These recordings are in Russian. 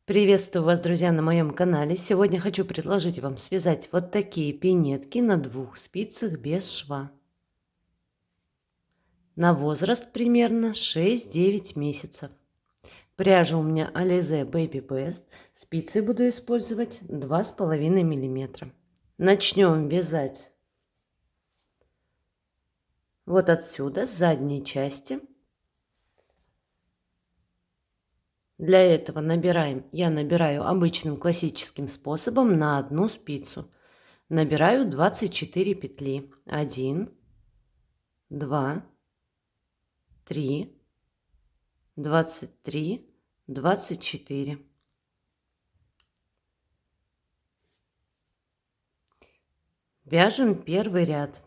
Приветствую вас, друзья, на моем канале. Сегодня хочу предложить вам связать вот такие пинетки на двух спицах без шва. На возраст примерно 6-9 месяцев. Пряжа у меня Alize Baby Best. Спицы буду использовать 2,5 мм. Начнем вязать вот отсюда, с задней части. Для этого я набираю обычным классическим способом на одну спицу. Набираю 24 петли. 1, 2, 3, 23, 24. Вяжем первый ряд.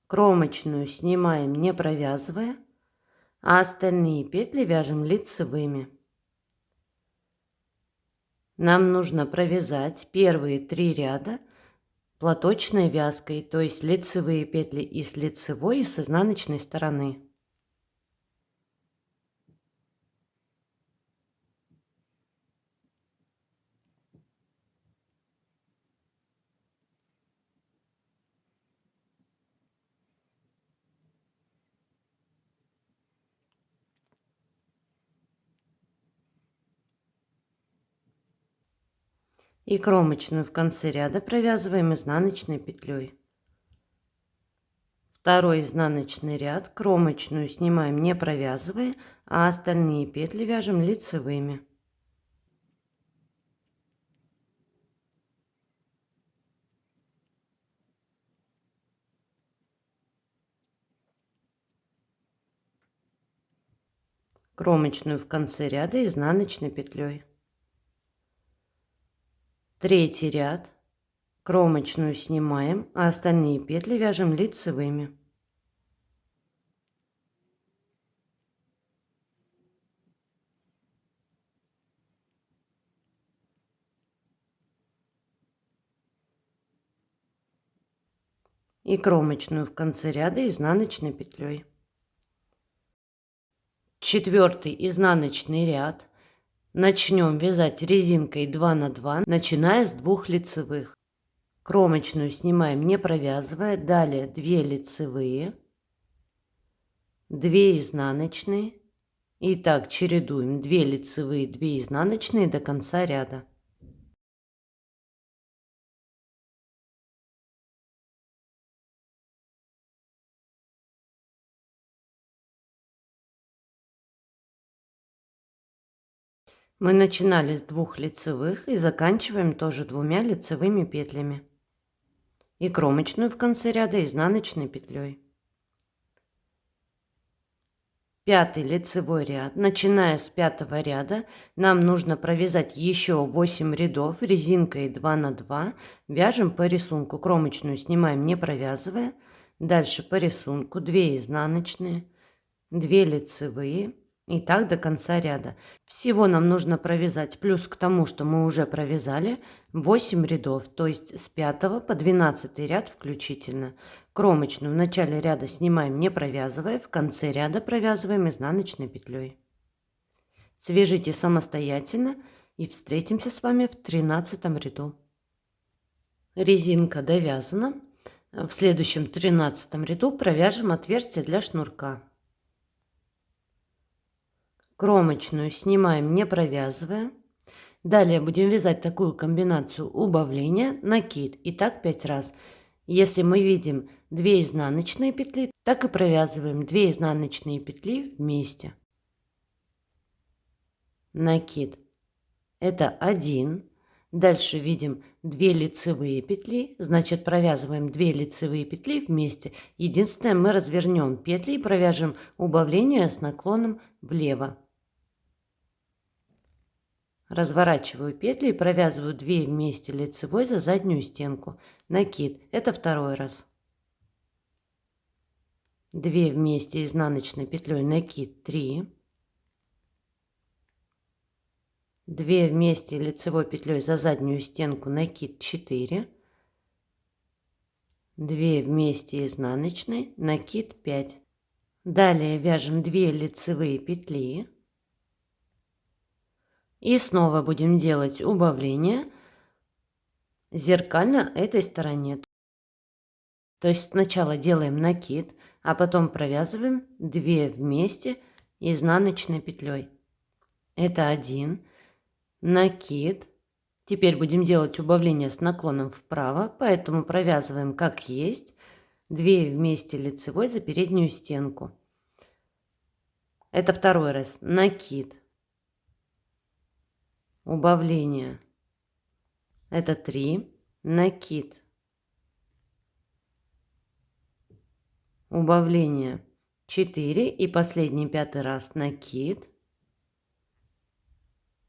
Кромочную снимаем, не провязывая, а остальные петли вяжем лицевыми. Нам нужно провязать первые 3 ряда платочной вязкой, то есть лицевые петли и с лицевой, и с изнаночной стороны. И кромочную в конце ряда провязываем изнаночной петлей. Второй изнаночный ряд, кромочную снимаем, не провязывая, а остальные петли вяжем лицевыми. Кромочную в конце ряда изнаночной петлей. Третий ряд, кромочную снимаем, а остальные петли вяжем лицевыми. И кромочную в конце ряда изнаночной петлей. Четвертый изнаночный ряд. Начнем вязать резинкой 2 на 2, начиная с 2 лицевых. Кромочную снимаем, не провязывая. Далее 2 лицевые, 2 изнаночные. И так чередуем 2 лицевые, 2 изнаночные до конца ряда. Мы начинали с 2 лицевых и заканчиваем тоже 2 лицевыми петлями. И кромочную в конце ряда изнаночной петлей. Пятый лицевой ряд. Начиная с пятого ряда нам нужно провязать еще 8 рядов резинкой 2 на 2. Вяжем по рисунку. Кромочную снимаем, не провязывая. Дальше по рисунку 2 изнаночные, 2 лицевые. И так до конца ряда. Всего нам нужно провязать, плюс к тому, что мы уже провязали, 8 рядов, то есть с 5 по 12 ряд включительно. Кромочную в начале ряда снимаем, не провязывая, в конце ряда провязываем изнаночной петлей. Свяжите самостоятельно и встретимся с вами в 13 ряду. Резинка довязана. В следующем 13 ряду провяжем отверстие для шнурка. Кромочную снимаем, не провязывая. Далее будем вязать такую комбинацию убавления, накид. И так 5 раз. Если мы видим 2 изнаночные петли, так и провязываем 2 изнаночные петли вместе. Накид. Это 1. Дальше видим 2 лицевые петли, значит провязываем 2 лицевые петли вместе. Единственное, мы развернем петли и провяжем убавление с наклоном влево. Разворачиваю петли и провязываю 2 вместе лицевой за заднюю стенку. Накид. Это второй раз. 2 вместе изнаночной петлей, накид 3. 2 вместе лицевой петлей за заднюю стенку, накид 4. 2 вместе изнаночной, накид 5. Далее вяжем 2 лицевые петли. И снова будем делать убавление зеркально этой стороне. То есть сначала делаем накид, а потом провязываем 2 вместе изнаночной петлей. Это 1 накид. Теперь будем делать убавление с наклоном вправо, поэтому провязываем как есть 2 вместе лицевой за переднюю стенку. Это второй раз. Накид, убавление. Это 3, накид, убавление 4 и последний 5-й раз накид,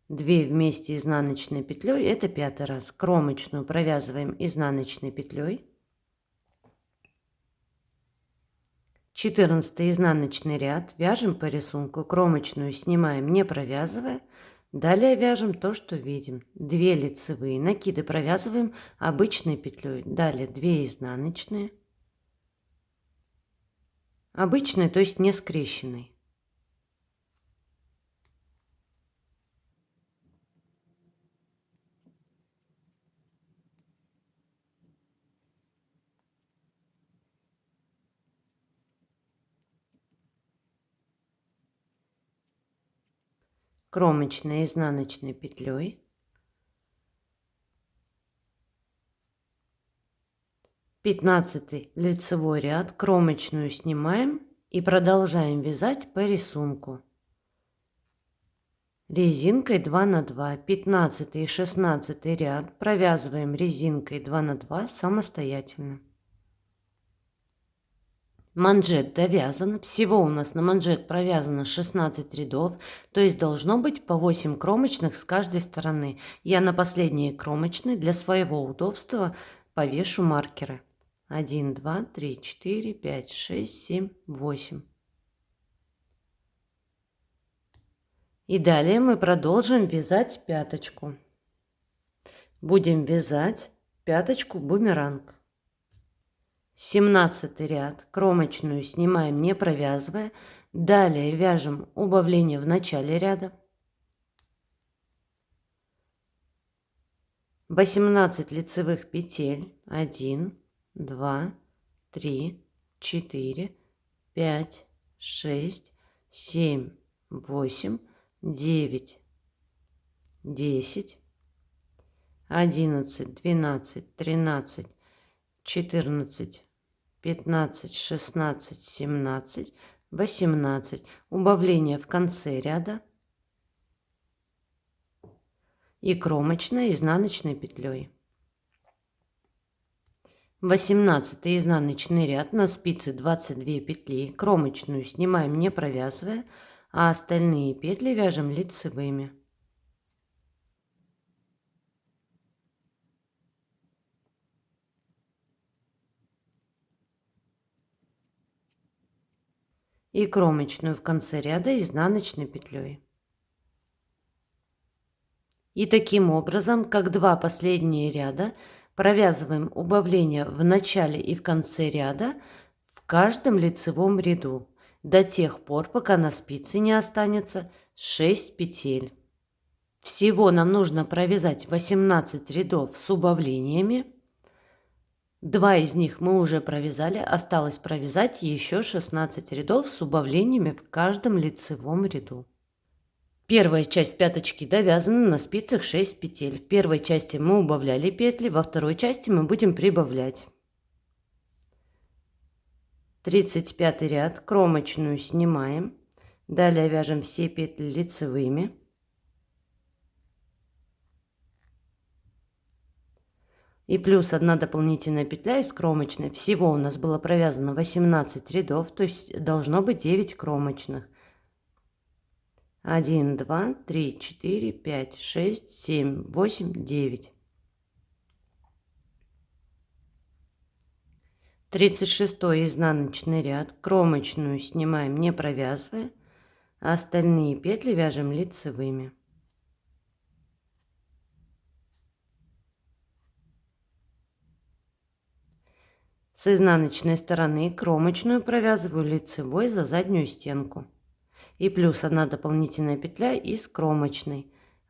2 вместе изнаночной петлей, это 5-й раз. Кромочную провязываем изнаночной петлей. 14 изнаночный ряд, вяжем по рисунку, кромочную снимаем, не провязывая. Далее вяжем то, что видим. 2 лицевые, накиды провязываем обычной петлей. Далее 2 изнаночные. Обычной, то есть не скрещенной. Кромочной изнаночной петлей. 15 лицевой ряд, кромочную снимаем и продолжаем вязать по рисунку. Резинкой 2 на 2, 15 и 16 ряд провязываем резинкой 2 на 2 самостоятельно. Манжет довязан. Всего у нас на манжет провязано 16 рядов, то есть должно быть по 8 кромочных с каждой стороны. Я на последние кромочные для своего удобства повешу маркеры. 1, 2, 3, 4, 5, 6, 7, 8. И далее мы продолжим вязать пяточку. Будем вязать пяточку бумеранг. 17 ряд, кромочную снимаем, не провязывая. Далее вяжем убавление в начале ряда. 18 лицевых петель. 1, 2, 3, 4, 5, 6, 7, 8, 9, 10, 11, 12, 13, 14, 15, 16, 17, 18. Убавление в конце ряда и кромочной изнаночной петлей. 18 изнаночный ряд, на спице 22 петли, кромочную снимаем, не провязывая, а остальные петли вяжем лицевыми. И кромочную в конце ряда изнаночной петлей. И таким образом, как 2 последние ряда, провязываем убавление в начале и в конце ряда в каждом лицевом ряду до тех пор, пока на спице не останется 6 петель. Всего нам нужно провязать 18 рядов с убавлениями. 2 из них мы уже провязали, осталось провязать еще 16 рядов с убавлениями в каждом лицевом ряду. Первая часть пяточки довязана, на спицах 6 петель. В первой части мы убавляли петли, во второй части мы будем прибавлять. 35 ряд, кромочную снимаем. Далее вяжем все петли лицевыми. И плюс 1 дополнительная петля из кромочной. Всего у нас было провязано 18 рядов, то есть должно быть 9 кромочных. 1, 2, 3, 4, 5, 6, 7, 8, 9. 36 изнаночный ряд, кромочную снимаем, не провязывая, а остальные петли вяжем лицевыми. С изнаночной стороны кромочную провязываю лицевой за заднюю стенку. И плюс 1 дополнительная петля из кромочной.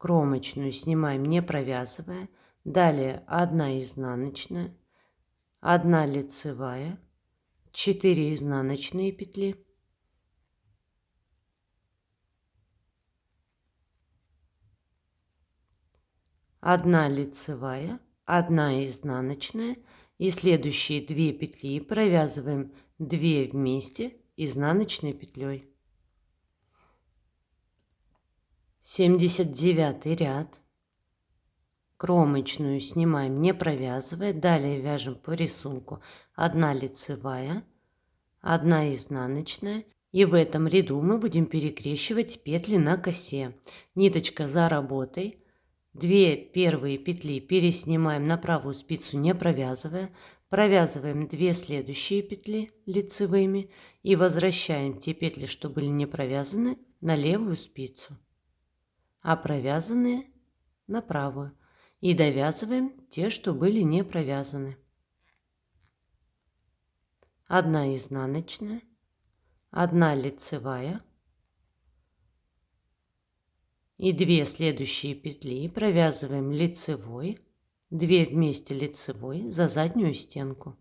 кромочную снимаем, не провязывая. Далее 1 изнаночная, 1 лицевая, 4 изнаночные петли, 1 лицевая, 1 изнаночная, и следующие 2 петли провязываем 2 вместе изнаночной петлей. 79 ряд. Кромочную снимаем, не провязывая. Далее вяжем по рисунку 1 лицевая, 1 изнаночная. И в этом ряду мы будем перекрещивать петли на косе. Ниточка за работой. 2 первые петли переснимаем на правую спицу, не провязывая. Провязываем 2 следующие петли лицевыми и возвращаем те петли, что были не провязаны, на левую спицу, а провязанные на правую. И довязываем те, что были не провязаны. 1 изнаночная, 1 лицевая и 2 следующие петли провязываем лицевой, 2 вместе лицевой за заднюю стенку.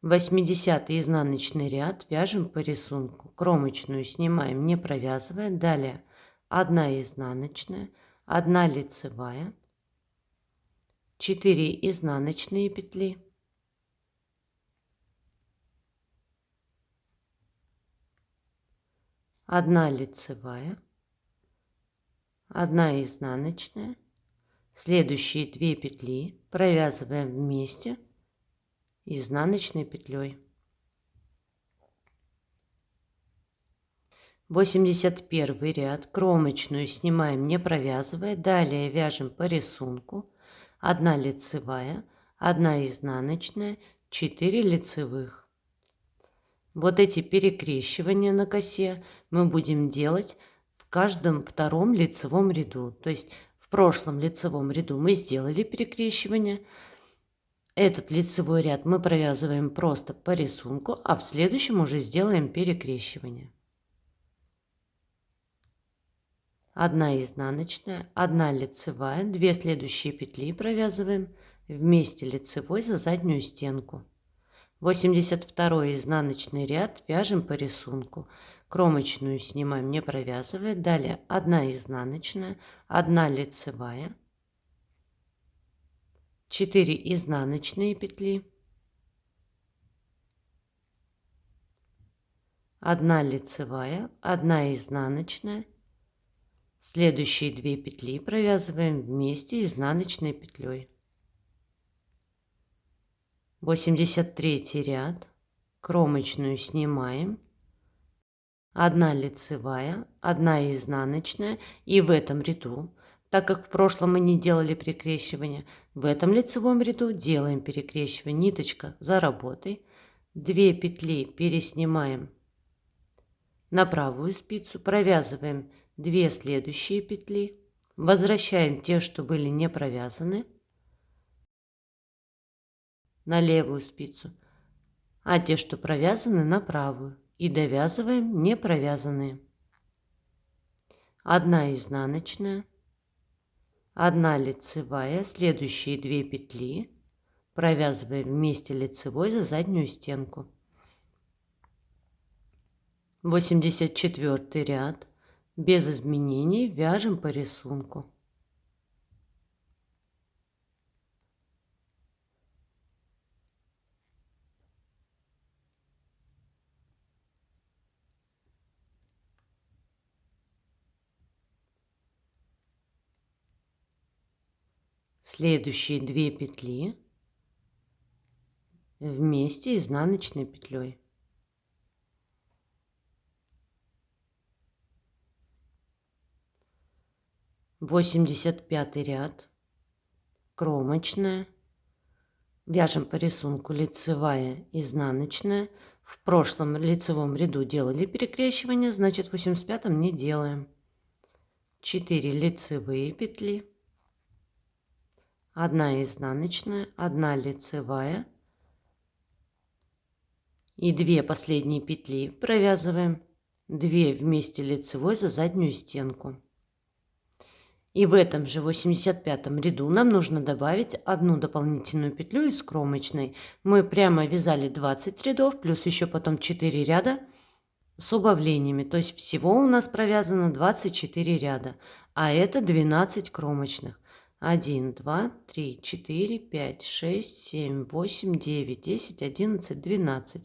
80 изнаночный ряд вяжем по рисунку. Кромочную снимаем, не провязывая. Далее 1 изнаночная, 1 лицевая, 4 изнаночные петли, 1 лицевая, 1 изнаночная, следующие 2 петли провязываем вместе изнаночной петлей. 81 ряд. Кромочную снимаем, не провязывая. Далее вяжем по рисунку. 1 лицевая, 1 изнаночная, 4 лицевых. Вот эти перекрещивания на косе мы будем делать в каждом втором лицевом ряду. То есть в прошлом лицевом ряду мы сделали перекрещивание. Этот лицевой ряд мы провязываем просто по рисунку, а в следующем уже сделаем перекрещивание. 1 изнаночная, 1 лицевая, 2 следующие петли провязываем вместе лицевой за заднюю стенку. 82 изнаночный ряд вяжем по рисунку. Кромочную снимаем, не провязывая. Далее 1 изнаночная, 1 лицевая, 4 изнаночные петли, 1 лицевая, 1 изнаночная. Следующие 2 петли провязываем вместе изнаночной петлей. 83 ряд. Кромочную снимаем. 1 лицевая, 1 изнаночная. И в этом ряду, так как в прошлом мы не делали перекрещивание, в этом лицевом ряду делаем перекрещивание. Ниточка за работой. 2 петли переснимаем на правую спицу, провязываем 2 следующие петли, возвращаем те, что были не провязаны, на левую спицу, а те, что провязаны, на правую, и довязываем не провязанные. 1 изнаночная, 1 лицевая, следующие 2 петли провязываем вместе лицевой за заднюю стенку. 84 ряд. Без изменений вяжем по рисунку. Следующие 2 петли вместе изнаночной петлей. Восемьдесят пятый ряд. Кромочная. Вяжем по рисунку лицевая, изнаночная. В прошлом лицевом ряду делали перекрещивание, значит в 85-м не делаем. 4 лицевые петли, 1 изнаночная, 1 лицевая и 2 последние петли провязываем 2 вместе лицевой за заднюю стенку. И в этом же 85-м ряду нам нужно добавить одну дополнительную петлю из кромочной. Мы прямо вязали 20 рядов, плюс еще потом 4 ряда с убавлениями. То есть всего у нас провязано 24 ряда, а это 12 кромочных. 1, 2, 3, 4, 5, 6, 7, 8, 9, 10, 11, 12.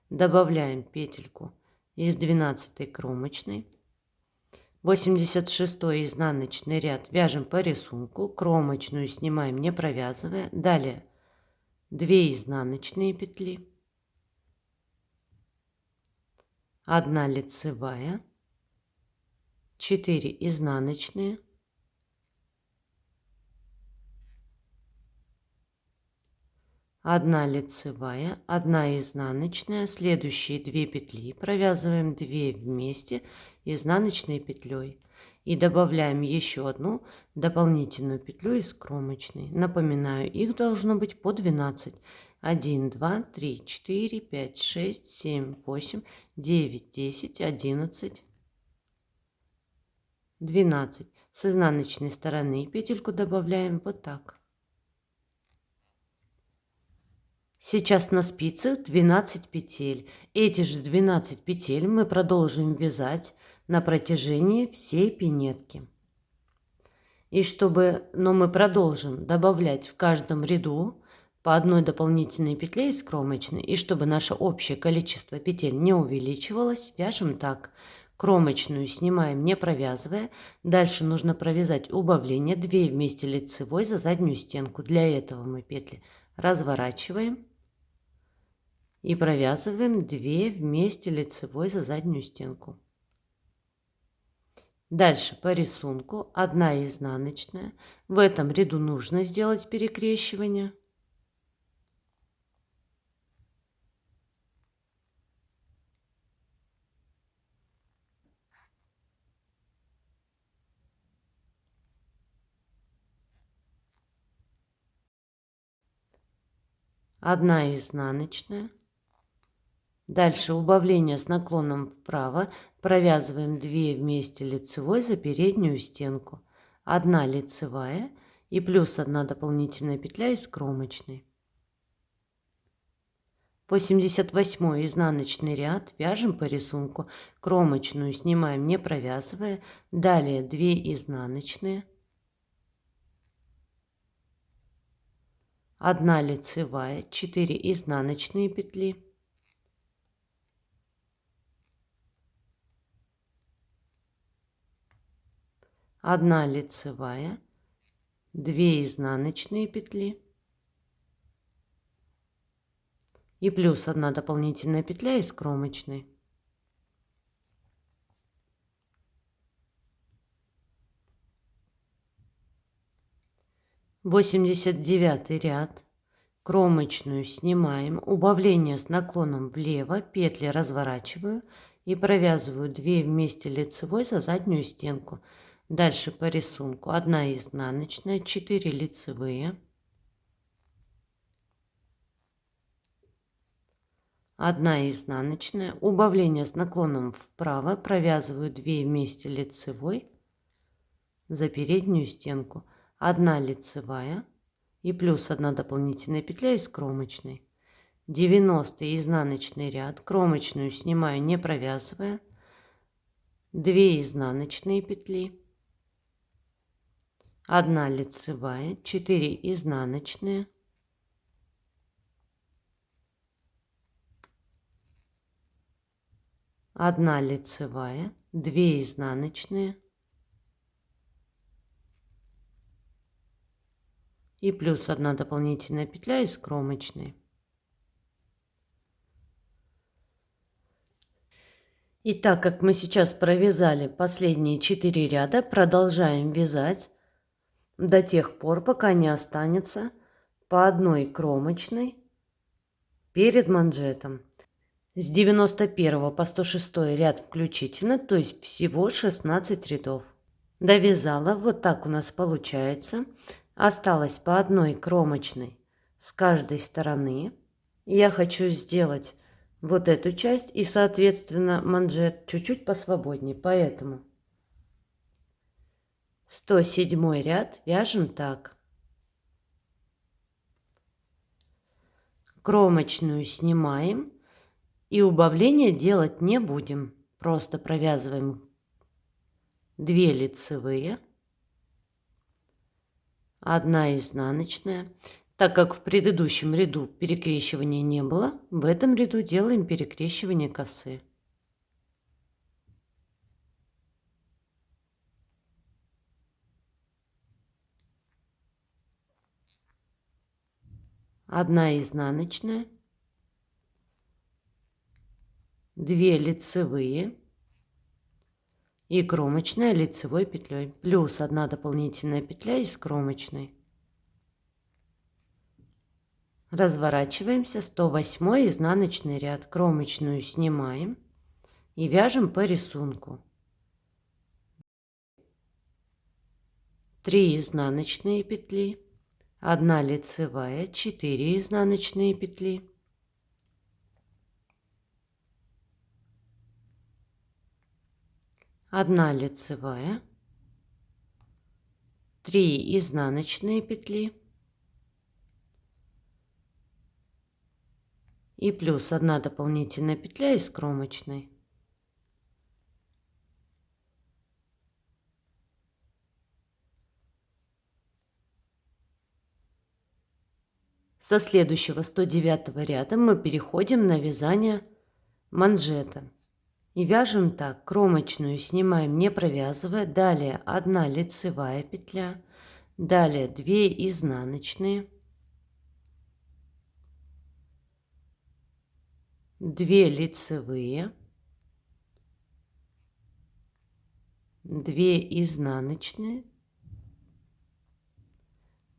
Добавляем петельку из 12 кромочной. 86 изнаночный ряд вяжем по рисунку, кромочную снимаем, не провязывая. Далее 2 изнаночные петли, 1 лицевая, 4 изнаночные, 1 лицевая, 1 изнаночная, следующие 2 петли провязываем 2 вместе изнаночной петлей и добавляем еще одну дополнительную петлю из кромочной. Напоминаю, их должно быть по 12. 1, 2, 3, 4, 5, 6, 7, 8, 9, 10, 11, 12. С изнаночной стороны петельку добавляем вот так. Сейчас на спицах 12 петель. Эти же 12 петель мы продолжим вязать на протяжении всей пинетки. Но мы продолжим добавлять в каждом ряду по одной дополнительной петле из кромочной. И чтобы наше общее количество петель не увеличивалось, вяжем так. Кромочную снимаем, не провязывая. Дальше нужно провязать убавление 2 вместе лицевой за заднюю стенку. Для этого мы петли разворачиваем и провязываем 2 вместе лицевой за заднюю стенку. Дальше по рисунку 1 изнаночная. В этом ряду нужно сделать перекрещивание. Одна изнаночная. Дальше убавление с наклоном вправо. Провязываем 2 вместе лицевой за переднюю стенку. 1 лицевая и плюс 1 дополнительная петля из кромочной. 88 изнаночный ряд вяжем по рисунку. Кромочную снимаем, не провязывая. Далее 2 изнаночные. 1 лицевая, 4 изнаночные петли. 1 лицевая, 2 изнаночные петли и плюс 1 дополнительная петля из кромочной. Восемьдесят девятый ряд. Кромочную снимаем, убавление с наклоном влево, петли разворачиваю и провязываю 2 вместе лицевой за заднюю стенку. Дальше по рисунку 1 изнаночная, 4 лицевые, 1 изнаночная, убавление с наклоном вправо, провязываю 2 вместе лицевой за переднюю стенку, 1 лицевая и плюс 1 дополнительная петля из кромочной. 90 изнаночный ряд, кромочную снимаю, не провязывая, 2 изнаночные петли, 1 лицевая, 4 изнаночные, 1 лицевая, 2 изнаночные и плюс 1 дополнительная петля из кромочной. И так как мы сейчас провязали последние 4 ряда, продолжаем вязать до тех пор, пока не останется по одной кромочной перед манжетом. С 91 по 106 ряд включительно, то есть всего 16 рядов. Довязала, вот так у нас получается. Осталось по одной кромочной с каждой стороны. Я хочу сделать вот эту часть и, соответственно, манжет чуть-чуть посвободнее, поэтому 107 ряд вяжем так. Кромочную снимаем и убавления делать не будем. Просто провязываем 2 лицевые, 1 изнаночная. Так как в предыдущем ряду перекрещивания не было, в этом ряду делаем перекрещивание косы. Одна изнаночная, 2 лицевые и кромочная лицевой петлей, плюс 1 дополнительная петля из кромочной. Разворачиваемся, 108 изнаночный ряд, кромочную снимаем и вяжем по рисунку. 3 изнаночные петли, 1 лицевая, 4 изнаночные петли, 1 лицевая, 3 изнаночные петли и плюс 1 дополнительная петля из кромочной. Со следующего 109 ряда мы переходим на вязание манжета. И вяжем так. Кромочную снимаем, не провязывая. Далее 1 лицевая петля. Далее 2 изнаночные. 2 лицевые. 2 изнаночные.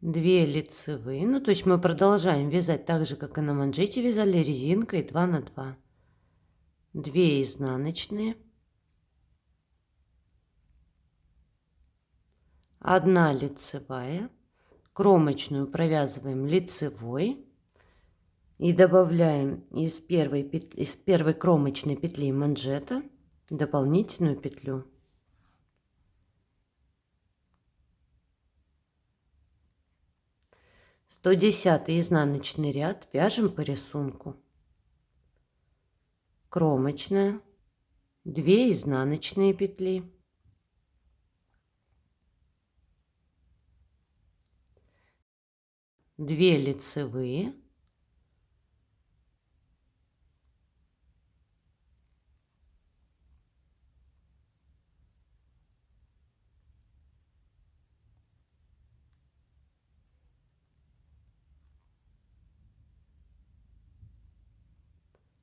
2 лицевые. Ну, то есть мы продолжаем вязать так же, как и на манжете вязали, резинкой 2 на 2. 2 изнаночные. 1 лицевая. Кромочную провязываем лицевой. И добавляем из первой кромочной петли манжета дополнительную петлю. Сто 110 изнаночный ряд вяжем по рисунку. Кромочная, 2 изнаночные петли, 2 лицевые, 2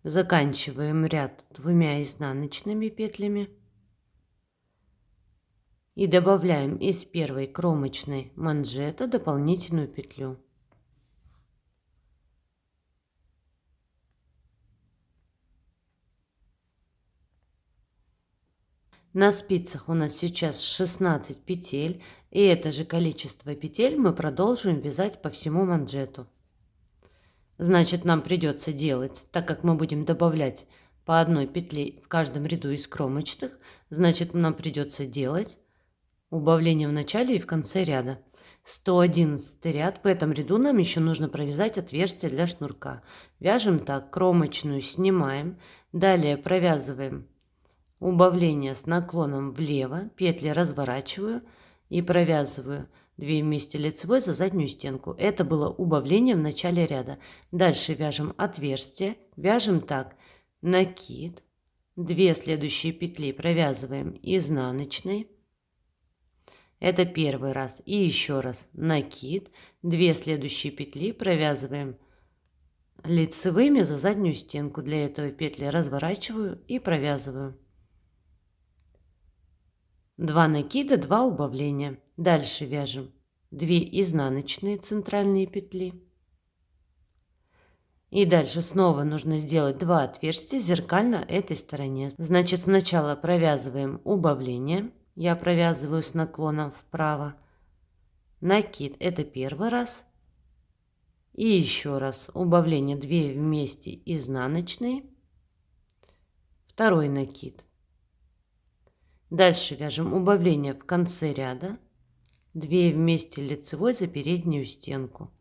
заканчиваем ряд 2 изнаночными петлями и добавляем из первой кромочной манжета дополнительную петлю. На спицах у нас сейчас 16 петель, и это же количество петель мы продолжим вязать по всему манжету. Значит, нам придется делать, так как мы будем добавлять по одной петле в каждом ряду из кромочных, значит, нам придется делать убавление в начале и в конце ряда. 111 ряд. В этом ряду нам еще нужно провязать отверстие для шнурка. Вяжем так. Кромочную снимаем. Далее провязываем убавление с наклоном влево. Петли разворачиваю и провязываю 2 вместе лицевой за заднюю стенку. Это было убавление в начале ряда. Дальше вяжем отверстие. Вяжем так. Накид. 2 следующие петли провязываем изнаночной. Это первый раз. И еще раз накид. 2 следующие петли провязываем лицевыми за заднюю стенку. Для этого петли разворачиваю и провязываю. 2 накида, 2 убавления. Дальше вяжем 2 изнаночные центральные петли. И дальше снова нужно сделать 2 отверстия зеркально этой стороне. Значит, сначала провязываем убавление. Я провязываю с наклоном вправо. Накид – это первый раз. И еще раз убавление 2 вместе изнаночные. Второй накид. Дальше вяжем убавление в конце ряда. 2 вместе лицевой за переднюю стенку.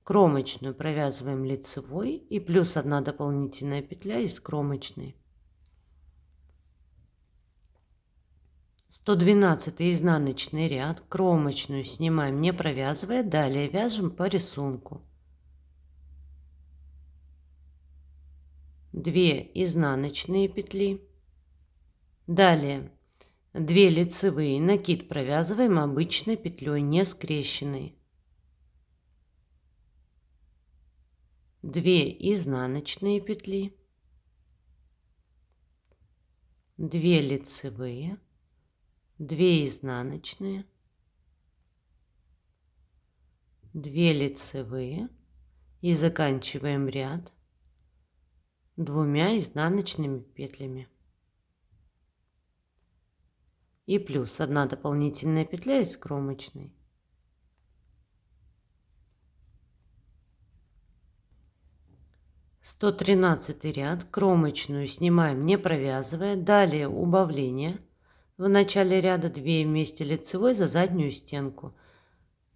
Кромочную провязываем лицевой и плюс 1 дополнительная петля из кромочной. 112 изнаночный ряд, кромочную снимаем, не провязывая, далее вяжем по рисунку. 2 изнаночные петли, далее 2 лицевые, накид провязываем обычной петлей, не скрещенной. 2 изнаночные петли, 2 лицевые, 2 изнаночные, 2 лицевые и заканчиваем ряд 2 изнаночными петлями. И плюс 1 дополнительная петля из кромочной. Сто 113 ряд, кромочную снимаем, не провязывая, далее убавление. В начале ряда 2 вместе лицевой за заднюю стенку.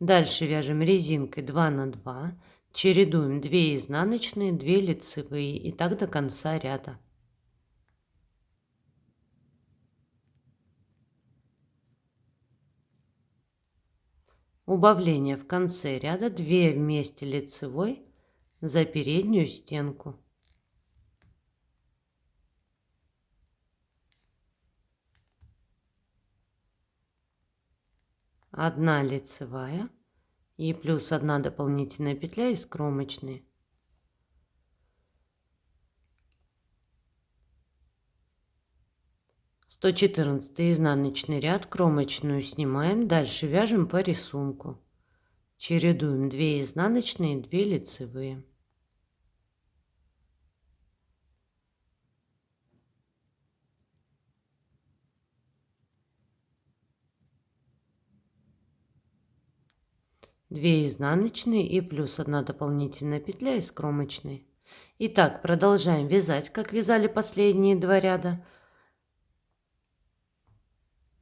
Дальше вяжем резинкой 2 на 2, чередуем 2 изнаночные, 2 лицевые и так до конца ряда. Убавление в конце ряда 2 вместе лицевой за переднюю стенку. Одна лицевая и плюс 1 дополнительная петля из кромочной. Сто 114 изнаночный ряд, кромочную снимаем, дальше вяжем по рисунку. Чередуем 2 изнаночные, 2 лицевые. Две изнаночные и плюс 1 дополнительная петля из кромочной. Итак, продолжаем вязать, как вязали последние 2 ряда,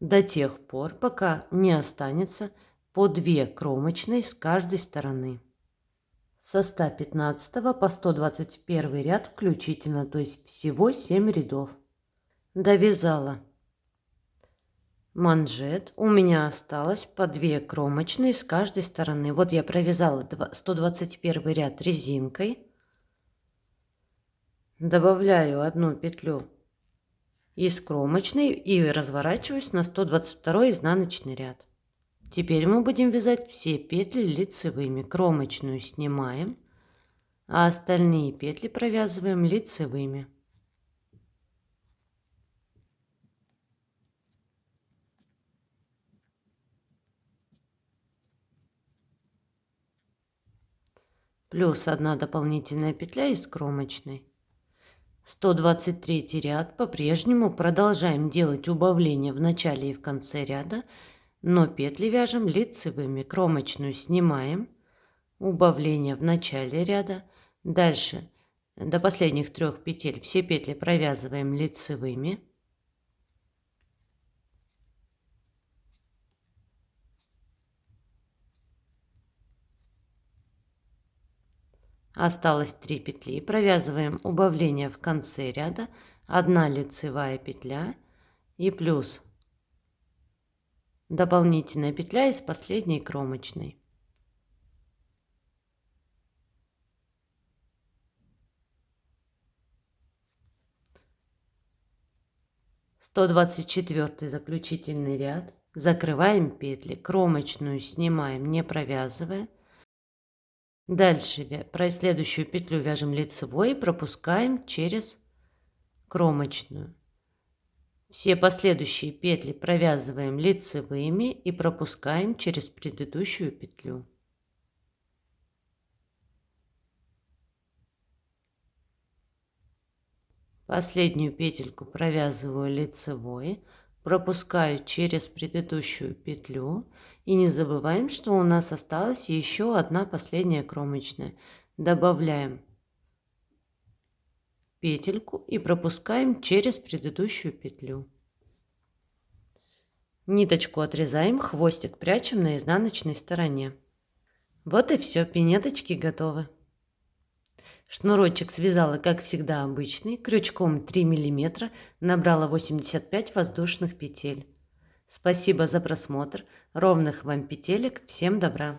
до тех пор, пока не останется по 2 кромочные с каждой стороны. Со 115 по 121 ряд включительно, то есть всего 7 рядов. Довязала манжет, у меня осталось по 2 кромочные с каждой стороны. Вот я провязала 121 ряд резинкой, добавляю 1 петлю из кромочной и разворачиваюсь на 122 изнаночный ряд. Теперь мы будем вязать все петли лицевыми. Кромочную снимаем, а остальные петли провязываем лицевыми. Плюс 1 дополнительная петля из кромочной. 123 ряд. По-прежнему продолжаем делать убавление в начале и в конце ряда, но петли вяжем лицевыми. Кромочную снимаем, убавление в начале ряда. Дальше до последних 3 петель все петли провязываем лицевыми. Осталось 3 петли, провязываем убавление в конце ряда, 1 лицевая петля и плюс дополнительная петля из последней кромочной. Сто 124 заключительный ряд, закрываем петли, кромочную снимаем, не провязывая. Дальше следующую петлю вяжем лицевой и пропускаем через кромочную. Все последующие петли провязываем лицевыми и пропускаем через предыдущую петлю. Последнюю петельку провязываю лицевой, пропускаю через предыдущую петлю и не забываем, что у нас осталась еще одна последняя кромочная. Добавляем петельку и пропускаем через предыдущую петлю. Ниточку отрезаем, хвостик прячем на изнаночной стороне. Вот и все, пинеточки готовы. Шнурочек связала, как всегда, обычный, крючком 3 мм, набрала 85 воздушных петель. Спасибо за просмотр, ровных вам петелек, всем добра!